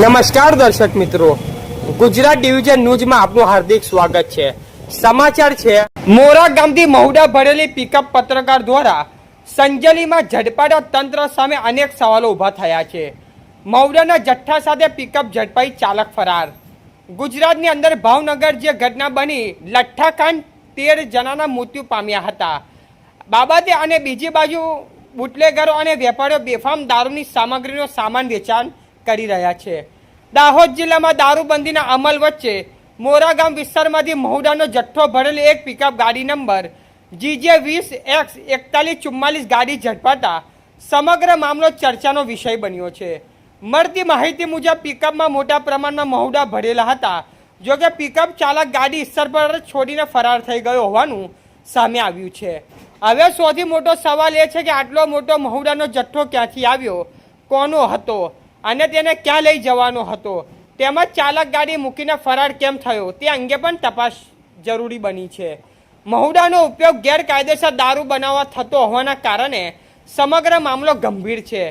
નમસ્કાર દર્શક મિત્રો, ગુજરાત ડિવિઝન ન્યૂઝમાં આપનું હાર્દિક સ્વાગત છે। સમાચાર છે, મોરા ગામથી મહુડા ભરેલી પિકઅપ પત્રકાર દ્વારા સંજલીમાં ઝડપાતા તંત્ર સામે અનેક સવાલો ઊભા થયા છે। મહુડાના જથ્થા સાથે પિકઅપ ઝડપાઈ, ચાલક ફરાર। ગુજરાતની અંદર ભાવનગર જે ઘટના બની, લઠ્ઠાકાંડ 13 જણાના મૃત્યુ પામ્યા હતા બાબતે અને બીજી બાજુ બુટલેગરો અને વેપારીઓ બેફામ દારૂની સામગ્રીનો સામાન વેચાણ કરી રહ્યા છે। દાહોદ જિલ્લામાં દારૂબંધીના અમલ વચ્ચે મોરા ગામ વિસ્તારમાંથી મહુડાનો જથ્થો ભરેલી એક પિકઅપ ગાડી નંબર GJ20X4144 ગાડી ઝડપાતા સમગ્ર મામલો ચર્ચાનો વિષય બન્યો છે। મળતી માહિતી મુજબ પિકઅપમાં મોટા પ્રમાણમાં મહુડા ભરેલા હતા, જોકે પિકઅપ ચાલક ગાડી ઇસ્સર પર છોડીને ફરાર થઈ ગયો હોવાનું સામે આવ્યું છે। હવે સૌથી મોટો સવાલ એ છે કે આટલો મોટો મહુડાનો જથ્થો ક્યાંથી આવ્યો, કોનો હતો અને તેને ક્યાં લઈ જવાનો હતો, તેમજ ચાલક ગાડી મૂકીને ફરાર કેમ થયો તે અંગે પણ તપાસ જરૂરી બની છે। મહુડાનો ઉપયોગ ગેરકાયદેસર દારૂ બનાવવા થતો હોવાના કારણે સમગ્ર મામલો ગંભીર છે।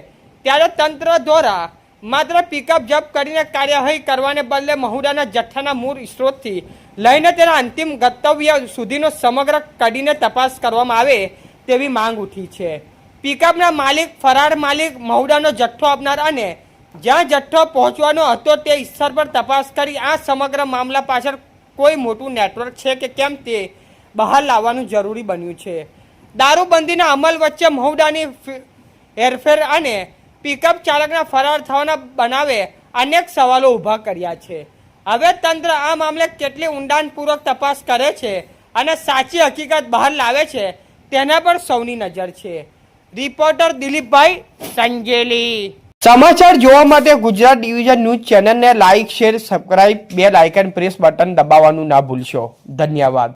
ત્યારે તંત્ર દ્વારા માત્ર પિકઅપ જપ્ત કરીને કાર્યવાહી કરવાને બદલે મહુડાના જથ્થાના મૂળ સ્ત્રોતથી લઈને તેના અંતિમ ગંતવ્ય સુધીનો સમગ્ર કડીને તપાસ કરવામાં આવે તેવી માંગ ઉઠી છે। પિકઅપના માલિક, ફરાર માલિક, મહુડાનો જથ્થો આપનાર અને જ્યાં જથ્થો પહોંચવાનો હતો તે સ્થળ પર તપાસ કરી આ સમગ્ર મામલા પાછળ કોઈ મોટું નેટવર્ક છે કે કેમ તે બહાર લાવવાનું જરૂરી બન્યું છે। દારૂબંધીના અમલ વચ્ચે મહુડાની હેરફેર અને પિકઅપ ચાલકના ફરાર થવાના બનાવે અનેક સવાલો ઊભા કર્યા છે। હવે તંત્ર આ મામલે કેટલી ઊંડાણપૂર્વક તપાસ કરે છે અને સાચી હકીકત બહાર લાવે છે તેના પર સૌની નજર છે। રિપોર્ટર દિલીપભાઈ સંજેલી। સમાચાર જોવા માટે ગુજરાત ડિવિઝન ન્યૂઝ ચેનલને like, share, subscribe, bell icon press button દબાવવાનું ના ભૂલશો। ધન્યવાદ।